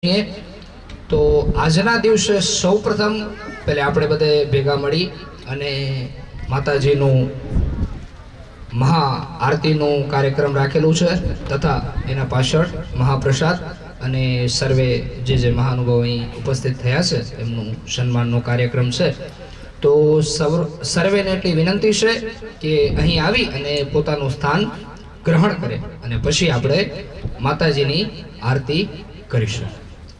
તો આજના દિવસે સૌપ્રથમ પહેલે આપણે બધે ભેગા મળી અને માતાજીનું મહા આરતીનું કાર્યક્રમ રાખેલું છે તથા એના પાછળ મહાપ્રસાદ અને સર્વે જે મહાનુભાવો અહીં ઉપસ્થિત થયા છે એમનું સન્માનનો કાર્યક્રમ છે. તો સર્વેને એટલી વિનંતી છે કે અહીં આવી અને પોતાનું સ્થાન ગ્રહણ કરે અને પછી આપણે માતાજીની આરતી કરીશું.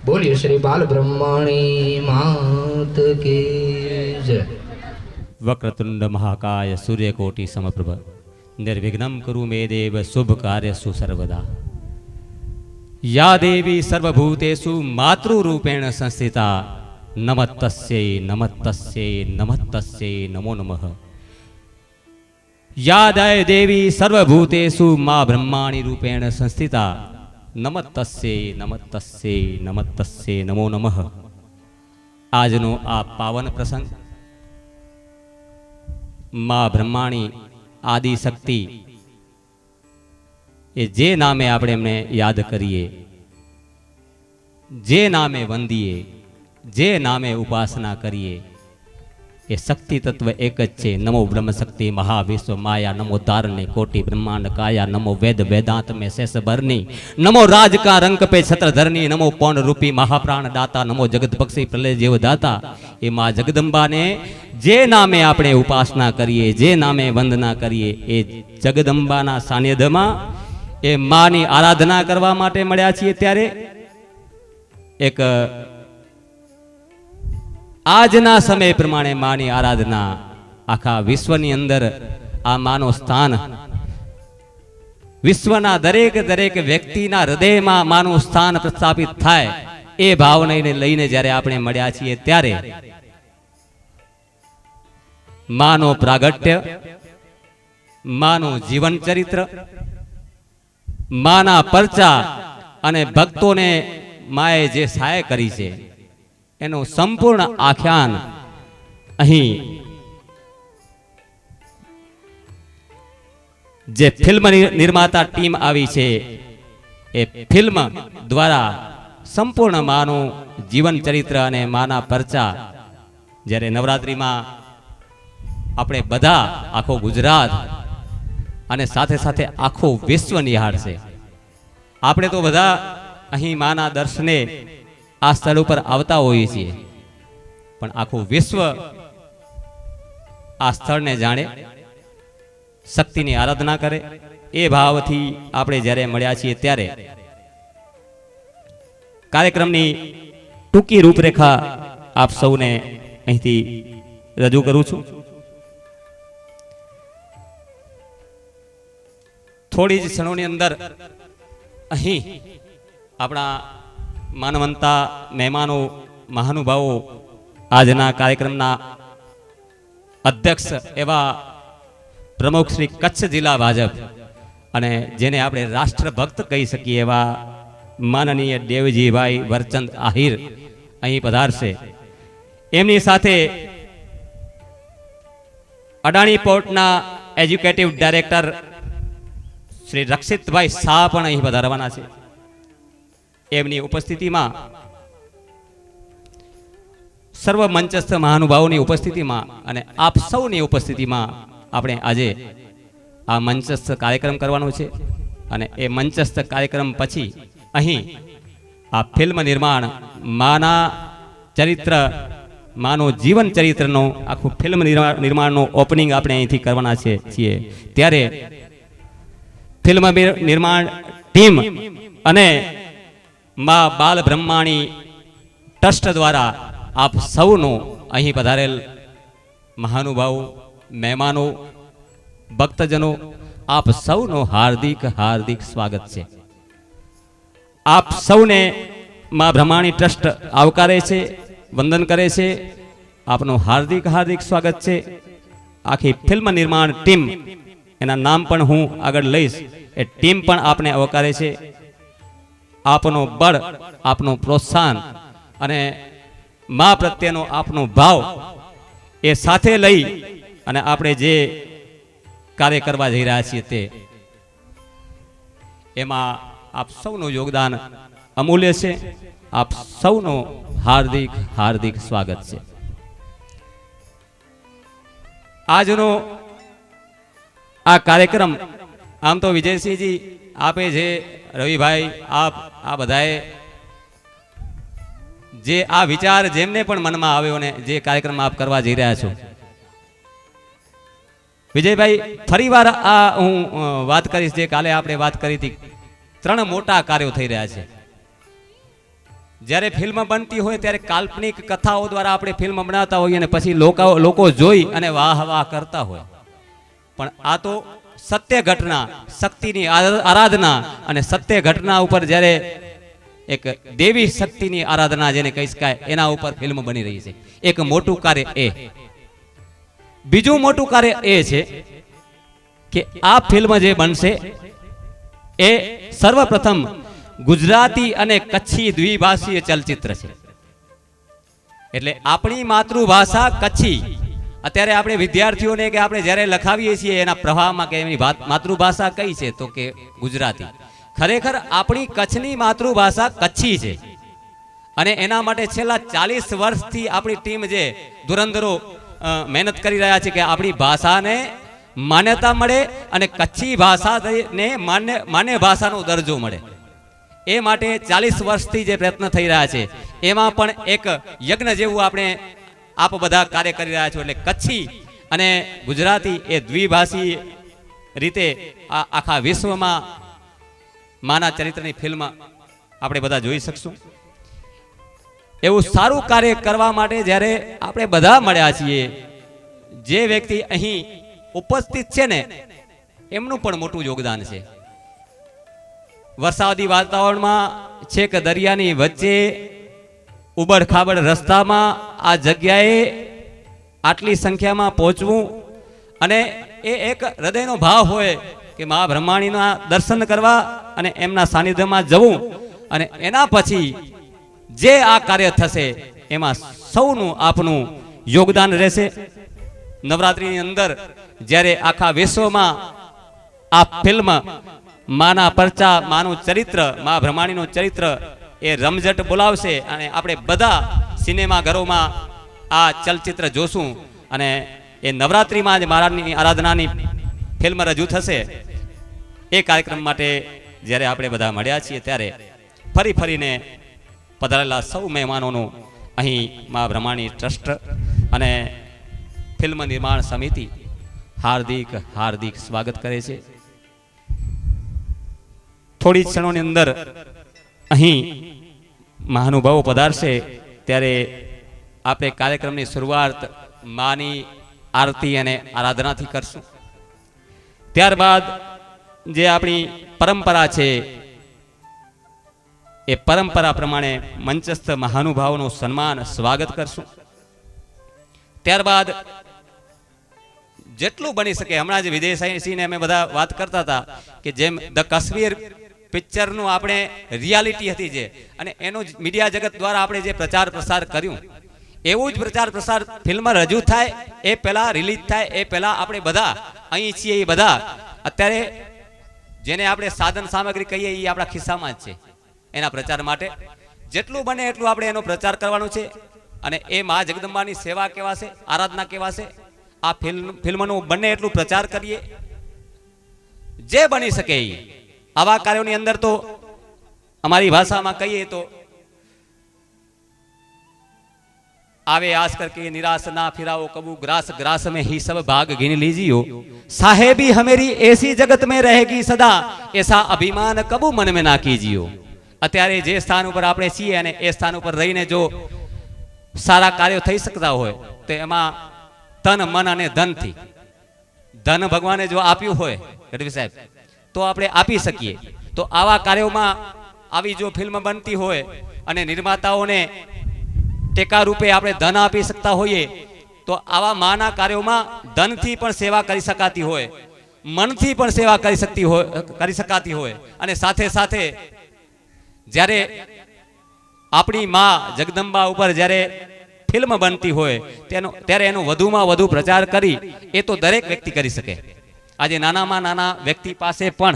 बोलिए श्री बाल ब्रह्मणी मात की जय. वक्रतुंड महाकाय सूर्यकोटि समप्रभ निर्विघ्नं कुरु मे देव शुभ कार्यसु सर्वदा. या देवी सर्वभूतेषु मातृरूपेण संस्थिता नमस्तस्यै नमस्तस्यै नमस्तस्यै नमो नमः. या देवी सर्वभूतेषु मा ब्रह्माणि रूपेण संस्थिता नमस्तस्यै नमस्तस्यै नमस्तस्यै नमो नमः. આજનો આ પાવન પ્રસંગ માં બ્રહ્માણી આદિ શક્તિ એ જે નામે આપણે એમને યાદ કરીએ, જે નામે વંદીએ, જે નામે ઉપાસના કરીએ એ શક્તિ તત્વ એક જ છે. નમો બ્રહ્મ શક્તિ મહાવિશ્વ માયા, નમો તારને કોટી બ્રહ્માંડ કાયા, નમો વેદ વેદાંત में शेष भरनी, नमो राज का रंक पे छत्र धरनी, नमो पौन रूपी महाप्राण दाता, नमो जगत पक्षी प्रलय जीव दाता. એ માં જગદંબાને જે નામે આપણે ઉપાસના કરીએ, જે નામે વંદના કરીએ એ જગદંબાના સાનિધ્યમાં એ માની આરાધના કરવા માટે મળ્યા છીએ. ત્યારે એક આજના સમય પ્રમાણે માની આરાધના આખા વિશ્વની અંદર આ માનું સ્થાન, વિશ્વના દરેક દરેક વ્યક્તિના હૃદયમાં માનું સ્થાન પ્રસ્થાપિત થાય એ ભાવનાને લઈને જ્યારે આપણે મળ્યા છીએ ત્યારે માનો પ્રાગટ્ય, માનું જીવન ચરિત્ર, માના પરચા અને ભક્તોને માએ જે સહાય કરી છે એનું સંપૂર્ણ આખ્યાન અહીં જે ફિલ્મ નિર્માતા ટીમ આવી છે એ ફિલ્મ દ્વારા સંપૂર્ણ માનું જીવન ચરિત્ર અને માના પરચા જ્યારે નવરાત્રિમાં આપણે બધા આખો ગુજરાત અને સાથે સાથે આખો વિશ્વ નિહાળશે. આપણે તો બધા અહીં માના દર્શને આ સ્થળ ઉપર આવતા હોઈએ છીએ, પણ આખું વિશ્વ આ સ્થળને જાણે, શક્તિની આરાધના કરે એ ભાવથી આપણે જ્યારે મળ્યા છીએ ત્યારે કાર્યક્રમની ટૂંકી રૂપરેખા આપ સૌને અહીંથી રજૂ કરું છું. થોડી જ ક્ષણોની અંદર અહીં આપણા માનવંતા મહેમાનો, મહાનુભાવો, આજના કાર્યક્રમના અધ્યક્ષ એવા પ્રમુખ શ્રી કચ્છ જિલ્લા ભાજપ અને જેને આપણે રાષ્ટ્રભક્ત કહી શકીએ એવા માનનીય દેવજીભાઈ વરચંદ આહિર અહીં પધારશે. એમની સાથે અડાણી પોર્ટના એજ્યુકેટિવ ડાયરેક્ટર શ્રી રક્ષિતભાઈ શાહ પણ અહીં પધારવાના છે. એમની ઉપસ્થિતિમાં સર્વ મંચસ્થ મહાનુભાવોની ઉપસ્થિતિમાં અને આપ સૌની ઉપસ્થિતિમાં આપણે આજે આ મંચસ્થ કાર્યક્રમ કરવાનો છે. અને એ મંચસ્થ કાર્યક્રમ પછી અહીં આ ફિલ્મ નિર્માણ, માના ચરિત્ર, માનું જીવન ચરિત્રનો આખું ફિલ્મ નિર્માણનું ઓપનિંગ આપણે અહીંથી કરવાના છીએ. ત્યારે ફિલ્મ નિર્માણ ટીમ અને માં બાલ બ્રહ્માણી ટ્રસ્ટ દ્વારા આપ સૌનું અહીં પધારેલ મહાનુભાવો, મહેમાનો, ભક્તજનો આપ સૌનું હાર્દિક હાર્દિક સ્વાગત છે. આપ સૌને માં બ્રહ્માણી ટ્રસ્ટ આવકારે છે, વંદન કરે છે. આપનું હાર્દિક હાર્દિક સ્વાગત છે. આખી ફિલ્મ નિર્માણ ટીમ, એના નામ પણ હું આગળ લઈશ, એ ટીમ પણ આપને આવકારે છે. આપનો બળ, આપનું પ્રોત્સાહન અને મા પ્રત્યેનો આપનો ભાવ એ સાથે લઈ અને આપણે જે કાર્ય કરવા જઈ રહ્યા છીએ તે એમાં આપ સૌનું યોગદાન અમૂલ્ય છે. આપ સૌનું હાર્દિક હાર્દિક સ્વાગત છે. આજનો આ કાર્યક્રમ આમ તો વિજયસિંહજી આપે છે, રવિભાઈ આપ આ બધાએ જે આ વિચાર જેમને પણ મનમાં આવ્યો ને જે કાર્યક્રમ આપ કરવા જઈ રહ્યા છો, વિજયભાઈ ફરીવાર આ હું વાત કરીશ જે કાલે આપણે વાત કરી હતી. 3 મોટા કાર્યો થઈ રહ્યા છે. જ્યારે ફિલ્મ બનતી હોય ત્યારે કાલ્પનિક કથાઓ દ્વારા આપણે ફિલ્મ બનાવતા હોઈએ અને પછી લોકો જોઈ અને વાહ વાહ કરતા હોય, પણ આ તો સત્ય ઘટના, શક્તિની આરાધના અને સત્ય ઘટના ઉપર જ્યારે એક દેવી શક્તિની આરાધના જેને કહી શકાય એના ઉપર ફિલ્મ બની રહી છે. એક મોટું કાર્ય એ. બીજું મોટું કાર્ય એ છે કે આ ફિલ્મ જે બનશે એ સર્વપ્રથમ ગુજરાતી અને કચ્છી દ્વિભાષીય ચલચિત્ર છે. એટલે આપણી માતૃભાષા કચ્છી, અત્યારે આપણે વિદ્યાર્થીઓને કે આપણે જ્યારે લખાવીએ છીએ એના પ્રવાહમાં કે એની માતૃભાષા કઈ છે તો કે ગુજરાતી. ખરેખર આપણી કચ્છની માતૃભાષા કચ્છી છે અને એના માટે છેલ્લા 40 વર્ષથી આપણી ટીમ જે ધુરંધરો મહેનત કરી રહ્યા છે કે આપણી ભાષાને માન્યતા મળે અને કચ્છી ભાષાને માન્ય ભાષાનો દરજ્જો મળે. એ માટે 40 વર્ષથી જે પ્રયત્ન થઈ રહ્યા છે એમાં પણ એક યજ્ઞ જેવું આપણે આપ બધા કાર્ય કરી રહ્યા છો. એટલે કચ્છી અને ગુજરાતી એ દ્વિભાષી રીતે આખા વિશ્વમાં માના ચરિત્રની ફિલ્મ આપણે બધા જોઈ શકશું. એવું સારું કાર્ય કરવા માટે જ્યારે આપણે બધા મળ્યા છીએ, જે વ્યક્તિ અહીં ઉપસ્થિત છે ને એમનું પણ મોટું યોગદાન છે. વરસાદી વાતાવરણમાં છેક દરિયાની વચ્ચે ઉબડ ખાબડ રસ્તામાં આ જગ્યાએ આટલી સંખ્યામાં પહોંચવું અને એ એક હૃદયનો ભાવ હોય કે મા બ્રહ્માણીના દર્શન કરવા અને એમના સાનિધ્યમાં જવું અને એના પછી જે આ કાર્ય થશે એમાં સૌનું આપનું યોગદાન રહેશે. નવરાત્રિની અંદર જ્યારે આખા વિશ્વમાં આ ફિલ્મ માના પરચા, માનું ચરિત્ર, મા બ્રહ્માણીનું ચરિત્ર એ રમઝટ બોલાવશે અને આપણે બધા સિનેમા ઘરોમાં આ ચલચિત્ર જોશું અને એ નવરાત્રિમાં જ મહારાજની આરાધનાની ફિલ્મ રજૂ થશે. એ કાર્યક્રમ માટે જ્યારે આપણે બધા મળ્યા છીએ ત્યારે ફરીને પધારેલા સૌ મહેમાનોનું અહીં મા બ્રહ્માણી ટ્રસ્ટ અને ફિલ્મ નિર્માણ સમિતિ હાર્દિક હાર્દિક સ્વાગત કરે છે. થોડી ક્ષણોની અંદર અહીં મહાનુભાવો પધારશે ત્યારે આપણે કાર્યક્રમની શરૂઆત માની આરતી અને આરાધનાથી કરશું. ત્યારબાદ જે આપણી પરંપરા છે એ પરંપરા પ્રમાણે મંચસ્થ મહાનુભાવોનું સન્માન સ્વાગત કરશું. ત્યારબાદ જેટલું બની શકે, હમણાં જ વિદેશીને અમે બધા વાત કરતા હતા કે જેમ ધ કાશ્મીર પિક્ચરનું આપણે રિયાલિટી હતી જે અને એનું મીડિયા જગત દ્વારા આપણે જે પ્રચાર પ્રસાર કર્યું એવું જ પ્રચાર પ્રસાર ફિલ્મ રજૂ થાય એ પહેલા, રિલીઝ થાય એ પહેલા આપણે બધા અહીં છીએ એ બધા અત્યારે જેને આપણે સાધન સામગ્રી કહીએ એ આપણા ખિસ્સામાં જ છે. એના પ્રચાર માટે જેટલું બને એટલું આપણે એનો પ્રચાર કરવાનો છે અને એ મા જગદંબાની સેવા કેવા છે, આરાધના કેવા છે, આ ફિલ્મનું બને એટલું પ્રચાર કરીએ. જે બની શકે એ આવા કાર્યોની અંદર તો અમારી ભાષામાં કહીએ તો आवे आस करके निराश ना फिराओ कबू ग्रास ग्रास में ही सब भाग गिन लीजियो साहेबी हमेरी ऐसी जगत में रहेगी सदा ऐसा अभिमान कबू मन में ना कीजियो. અત્યારે જે સ્થાન ઉપર આપણે છીએ અને એ સ્થાન ઉપર રહીને જો સારા કાર્યો થઈ શકતા હોય તો એમાં તન મન અને ધનથી, ધન ભગવાને જો આપ્યું હોય ગઢવી સાહેબ તો આપણે આપી શકીએ. તો આવા કાર્યોમાં આવી જો ફિલ્મ બનતી હોય અને નિર્માતાઓને ટેકા રૂપે આપણે ધન આપી શકતા હોઈએ તો આવા માના કાર્યોમાં ધનથી પણ સેવા કરી શકાતી હોય, મનથી પણ સેવા કરી શકાતી હોય અને સાથે સાથે જ્યારે આપણી માં જગદંબા ઉપર જ્યારે ફિલ્મ બનતી હોય ત્યારે એનો વધુમાં વધુ પ્રચાર કરી એ તો દરેક વ્યક્તિ કરી શકે. આજે નાનામાં નાના વ્યક્તિ પાસે પણ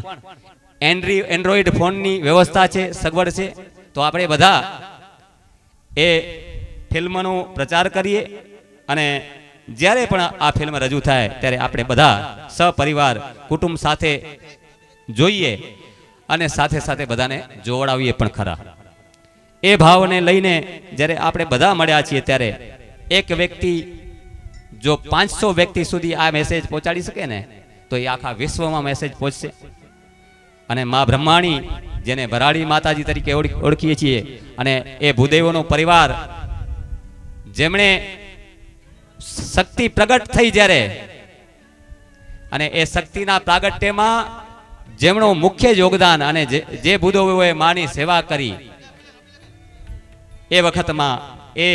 એન્ડ્રોઈડ ફોનની વ્યવસ્થા છે, સગવડ છે. તો આપણે બધા એ ફિલ્મનો પ્રચાર કરીએ અને જ્યારે પણ આ ફિલ્મ રજૂ થાય ત્યારે આપણે બધા સપરિવાર કુટુંબ સાથે જોઈએ અને સાથે સાથે બધાને જોવડાવીએ પણ ખરા. એ ભાવને લઈને જ્યારે આપણે બધા મળ્યા છીએ ત્યારે એક વ્યક્તિ જો 500 વ્યક્તિ સુધી આ મેસેજ પહોંચાડી શકે ને તો એ આખા વિશ્વમાં મેસેજ પહોંચશે. અને મા બ્રહ્માણી જેને ભરાડી માતાજી તરીકે ઓળખીએ છીએ અને એ ભૂદેવોનો પરિવાર જેમણે શક્તિ પ્રગટ થઈ જ્યારે અને એ શક્તિના પ્રાગટ્યમાં જેમનું મુખ્ય યોગદાન અને જે ભૂદેવોએ માની સેવા કરી એ વખતમાં એ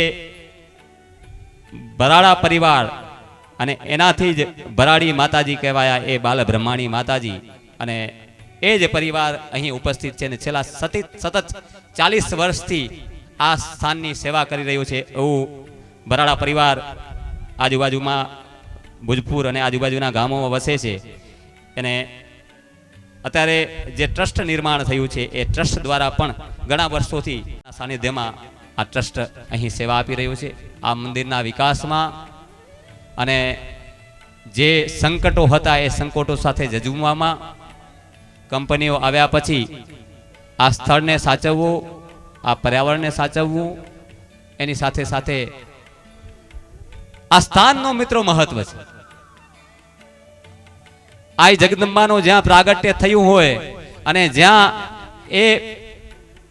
ભરાડા પરિવાર અને એનાથી જ ભરાડી માતાજી કહેવાયા એ બાલ બ્રહ્માણી માતાજી અને એ જ પરિવાર અહીં ઉપસ્થિત છે અને છેલ્લા સતત 40 વર્ષથી આ સ્થાનની સેવા કરી રહ્યું છે એવું ભરાડા પરિવાર આજુબાજુમાં ભુજપુર અને આજુબાજુના ગામોમાં વસે છે. અને અત્યારે જે ટ્રસ્ટ નિર્માણ થયું છે એ ટ્રસ્ટ દ્વારા પણ ઘણા વર્ષોથી સાનિધ્યમાં આ ટ્રસ્ટ અહીં સેવા આપી રહ્યું છે આ મંદિરના વિકાસમાં. અને જે સંકટો હતા એ સંકટો સાથે જજુમવામાં કંપનીઓ આવ્યા પછી આ સ્થળને સાચવવું, આ પર્યાવરણને સાચવવું, એની સાથે સાથે આ સ્થાનનો મિત્રો મહત્વ છે. આ જગદંબાનું જ્યાં પ્રાગટ્ય થયું હોય અને જ્યાં એ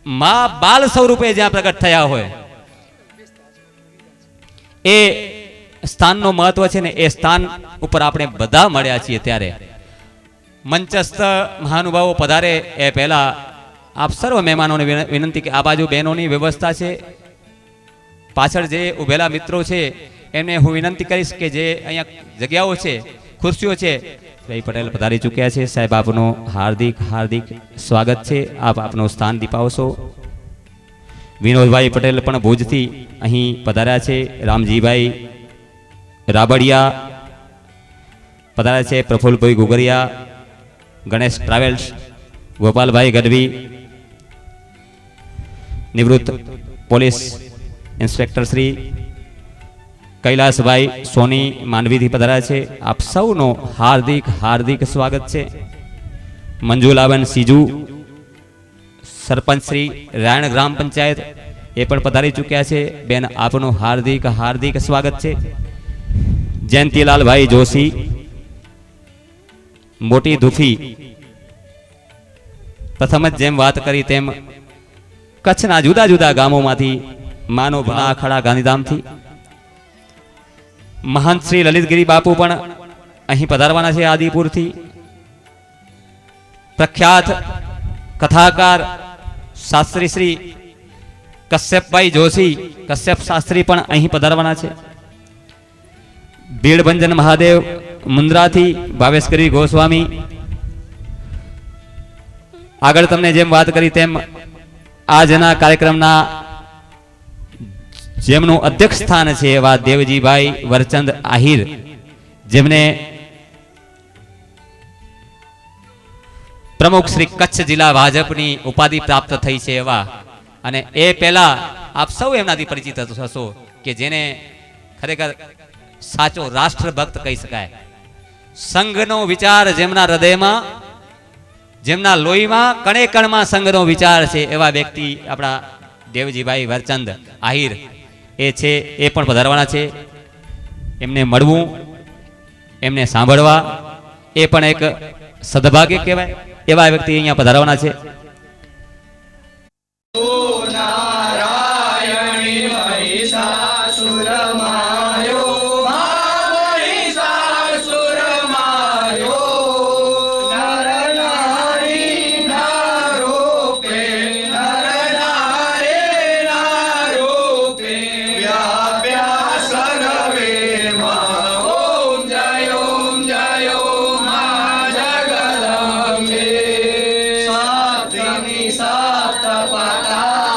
મા બાલ સ્વરૂપે જ્યાં પ્રગટ થયા હોય એ સ્થાનનો મહત્વ છે ને એ સ્થાન ઉપર આપણે બધા મળ્યા છીએ. ત્યારે મંચસ્થ મહાનુભાવો પધારે એ પહેલા આપ સર્વ મહેમાનોને વિનંતી કે આ બાજુ બહેનોની વ્યવસ્થા છે, પાછળ જે ઉભેલા મિત્રો છે એમને હું વિનંતી કરીશ કે જે અહીંયા જગ્યાઓ છે, ખુરશીઓ છે, ભાઈ પટેલ પધારી ચૂક્યા છે. સાહેબ આપનું હાર્દિક હાર્દિક સ્વાગત છે. આપ આપનું સ્થાન દીપાવશો. વિનોદભાઈ પટેલ પણ ભુજથી અહીં પધાર્યા છે. રામજીભાઈ રાબડિયા પધાર્યા છે. પ્રફુલભાઈ ગુગરિયા, ગણેશ ટ્રાવેલ્સ, ગોપાલભાઈ ગઢવી, નિવૃત્ત પોલીસ ઇન્સ્પેક્ટર શ્રી કૈલાસભાઈ સોની માંડવીથી પધાર્યા છે. આપ સૌનો હાર્દિક હાર્દિક સ્વાગત છે. મંજુલાબેન સીજુ સરપંચ શ્રી રાયણ ગ્રામ પંચાયત એ પણ પધારી ચૂક્યા છે. બેન આપનું હાર્દિક હાર્દિક સ્વાગત છે. જયંતિલાલભાઈ જોશી મોટી ધુફી, પ્રથમ જ જેમ વાત કરી તેમ કચ્છના જુદા જુદા ગામોમાંથી માનો ભણા ખડા ગાંધીધામથી મહંત શ્રી લલિતગીરી બાપુ પણ અહીં પધારવાના છે. આદિપુરથી પ્રખ્યાત કથાકાર શાસ્ત્રી શ્રી કશ્યપભાઈ જોશી, કશ્યપ શાસ્ત્રી પણ અહીં પધારવાના છે. ભીડભંજન મહાદેવ મુન્દ્રાથી ભાવેશગીરી ગોસ્વામી, આગળ તમને જેમ વાત કરી તેમ આજના કાર્યક્રમના જેમનું અધ્યક્ષ સ્થાન છે એવા દેવજીભાઈ વરચંદ આહિર, જેમને પ્રમુખ શ્રી કચ્છ જિલ્લા ભાજપની ઉપાધિ પ્રાપ્ત થઈ છે એવા. અને એ પહેલા આપ સૌ એમનાથી પરિચિત હશો કે જેને ખરેખર સાચો રાષ્ટ્રભક્ત કહી શકાય. સંઘનો વિચાર જેમના હૃદયમાં, જેમના લોહીમાં કણે કણમાં સંઘનો વિચાર છે એવા વ્યક્તિ આપણા દેવજીભાઈ વરચંદ આહિર એ છે. એ પણ પધારવાના છે. એમને મળવું, એમને સાંભળવા એ પણ એક સદભાગ્ય કહેવાય. એવા વ્યક્તિ અહીંયા પધારવાના છે. સપ્તમી સપ્તપદા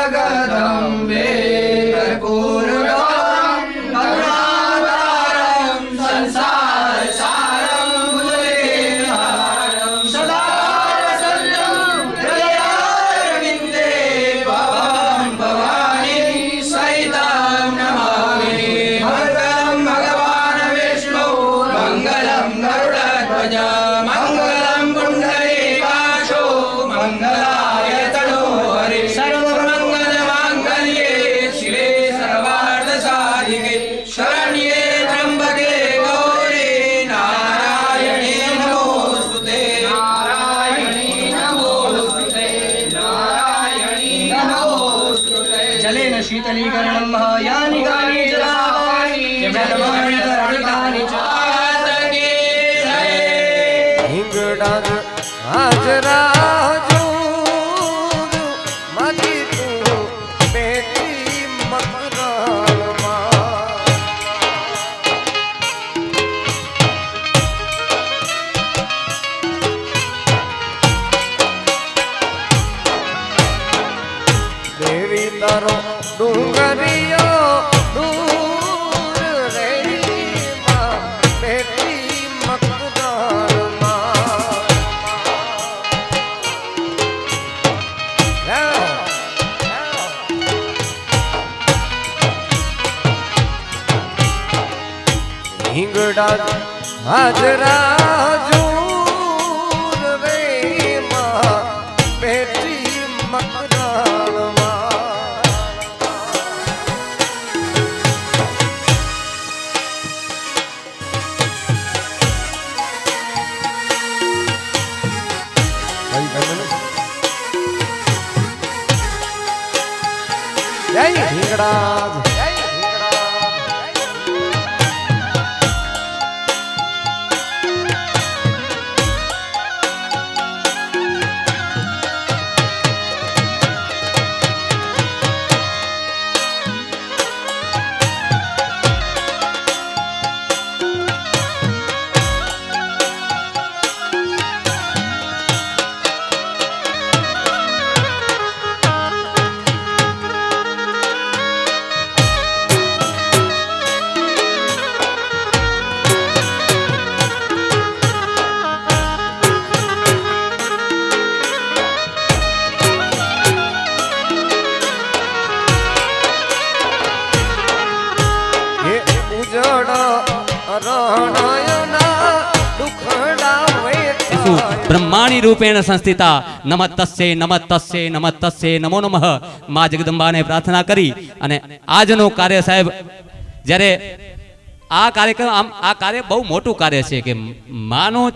जगदम्बे कर्पूरगौरं करुणावतारं संसारसारं भुजगेन्द्रहारं सदा वसन्तं हृदयारविन्दे भवं भवानी सहितं नमामि। मङ्गलं भगवान् विष्णु मङ्गलं गरुडध्वज मङ्गलं पुण्डरीकाक्षो मङ्गलाय तनोहरि सर्वमङ्गलमाङ्गल्ये शिवे सर्वार्थसाधिके शरण्ये त्र्यम्बके गौरी नारायणी नमोस्तुते नारायणी नमोस्तुते नारायणी नमोस्तुते। जलेन शीतलीकरणं यानि कानि जलानि जलमणितरणिकानि च आतके जय। हिंगड़ा हाजरा देवी तारो डूंगरियो दूर रे मां बेटी मकदार हिंगड़ा हाजरा जूर रे मां बेटी मकदार जय हिंगड़ा બ્રહ્માણી રૂપેણ સંસ્થિતા નમસ્તસ્ય નમસ્તસ્ય નમસ્તસ્ય નમો નમઃ માં જગદંબાને પ્રાર્થના કરી અને આજનો કાર્ય સાહેબ જ્યારે આ કાર્યક્રમ આ કાર્ય બહુ મોટું કાર્ય છે કે માનું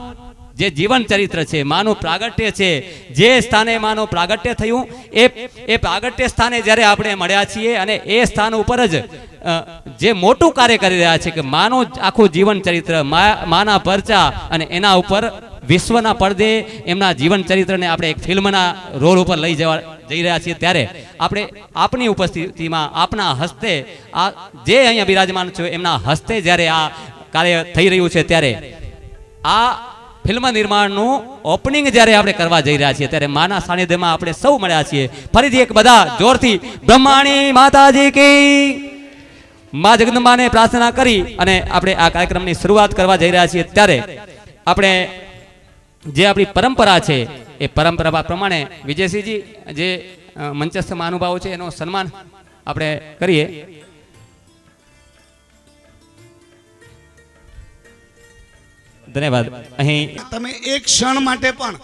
જે જીવન ચરિત્ર છે માનું પ્રાગટ્ય છે જે સ્થાને માનું પ્રાગટ્ય થયું એ પ્રાગટ્ય સ્થાને જ્યારે આપણે મળ્યા છીએ અને એ સ્થાન ઉપર જ જે મોટું કાર્ય કરી રહ્યા છે કે માનું આખું જીવન ચરિત્ર માના પરચા અને એના ઉપર વિશ્વના પડદે એમના જીવન ચરિત્રને આપણે એક ફિલ્મના રોલ ઉપર લઈ જઈ રહ્યા છીએ ત્યારે આપણે આપની ઉપસ્થિતિમાં આપના હસ્તે આ જે અહીંયા બિરાજમાન છે એમના હસ્તે જ્યારે આ કાર્ય થઈ રહ્યું છે ત્યારે આ ફિલ્મ નિર્માણનું ઓપનિંગ જ્યારે આપણે કરવા જઈ રહ્યા છીએ ત્યારે માના સાનિધ્યમાં આપણે સૌ મળ્યા છીએ ફરીથી એક બધા જોરથી બ્રહ્માણી માતાજી કી માં જગદંબાને પ્રાર્થના કરી અને આપણે આ કાર્યક્રમની શરૂઆત કરવા જઈ રહ્યા છીએ ત્યારે આપણે જે આપણી પરંપરા છે એ પરંપરા પ્રમાણે વિજયસિંહજી જે મંચસ્થ મહાનુભાવો છે એનું સન્માન આપણે કરીએ. ધન્યવાદ. અહીં તમે એક ક્ષણ માટે પણ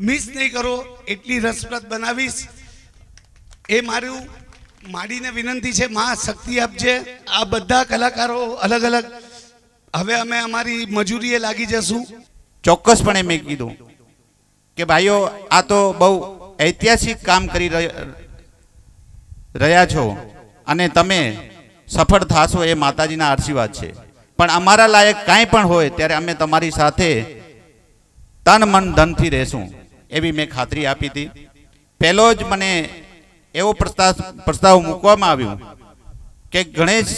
મિસ નહીં કરો એટલી રસપ્રદ બનાવીશ એ મારું માડીને વિનંતી છે. માં શક્તિ આપજે. આ બધા કલાકારો અલગ અલગ હવે અમે અમારી મજૂરીએ લાગી જશું. ચોક્કસપણે મેં કીધું કે ભાઈઓ આ તો બહુ ઐતિહાસિક કામ કરી રહ્યા છો અને તમે સફળ થાશો એ માતાજીના આશીર્વાદ છે. પણ અમારા લાયક કાંઈ પણ હોય ત્યારે અમે તમારી સાથે તન મન ધનથી રહેશું એવી મેં ખાતરી આપી હતી. પહેલો જ મને એવો પ્રસ્તાવ મૂકવામાં આવ્યું કે ગણેશ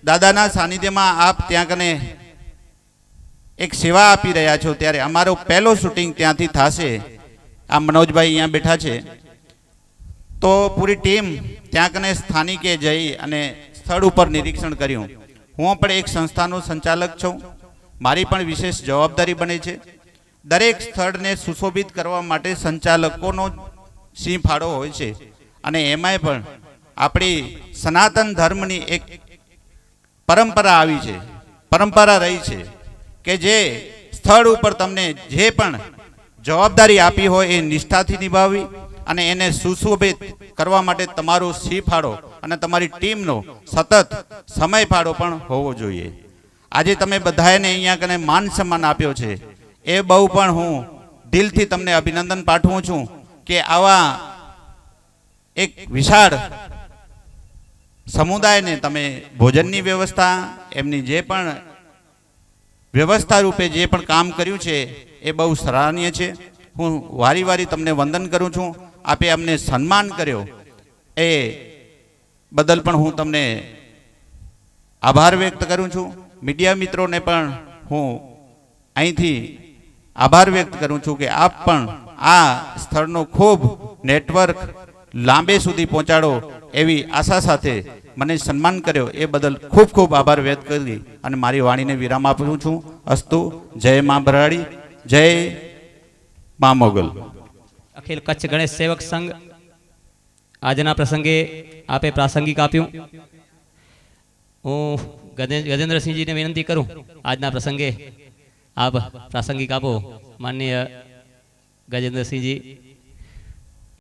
દાદાના સાનિધ્યમાં આપ ત્યાં કને એક સેવા આપી રહ્યા છો ત્યારે અમારો પહેલો શૂટિંગ ત્યાંથી થશે. આ મનોજભાઈ અહીંયા બેઠા છે. તો પૂરી ટીમ ત્યાં કને સ્થાનિકે જઈ અને સ્થળ ઉપર નિરીક્ષણ કર્યું. હું પણ એક સંસ્થાનો સંચાલક છું. મારી પણ વિશેષ જવાબદારી બને છે. દરેક સ્થળને સુશોભિત કરવા માટે સંચાલકોનો સિંહ ફાળો હોય છે. અને એમાંય પણ આપણી સનાતન ધર્મની એક પરંપરા આવી છે, પરંપરા રહી છે કે જે સ્થળ ઉપર તમને જે પણ જવાબદારી આપી હોય એ નિષ્ઠાથી નિભાવવી અને એને સુશોભિત કરવા માટે તમારો સિંહ ફાળો અને તમારી ટીમનો સતત સમય ફાળો પણ હોવો જોઈએ. આજે તમે બધાને અહીંયા કને માન સન્માન આપ્યો છે એ બહુ પણ હું દિલથી તમને અભિનંદન પાઠવું છું કે આવા એક વિશાળ સમુદાયને તમે ભોજનની વ્યવસ્થા, એમની જે પણ વ્યવસ્થા રૂપે જે પણ કામ કર્યું છે એ બહુ સરાહનીય છે. હું વારી વારી તમને વંદન કરું છું. આપે અમને સન્માન કર્યો એ બદલ પણ હું તમને આભાર વ્યક્ત કરું છું. મીડિયા મિત્રોને પણ હું અહીંથી આભાર વ્યક્ત કરું છું કે આપ પણ આ સ્થળનો ખૂબ નેટવર્ક લાંબે સુધી પહોંચાડો એવી આશા સાથે મને સન્માન કર્યો એ બદલ ખૂબ ખૂબ આભાર વ્યક્ત કરી અને મારી વાણીને વિરામ આપું છું. અસ્તુ. જય મા ભરાડી, જય મા મોગલ. અખિલ કચ્છ ગણેશ સેવક સંઘ આજના પ્રસંગે આપે પ્રાસંગિક આપ્યું. હું ગજેન્દ્રસિંહજીને વિનંતી કરું આજના પ્રસંગે આપ પ્રાસંગિક આપો. માનનીય ગજેન્દ્રસિંહજી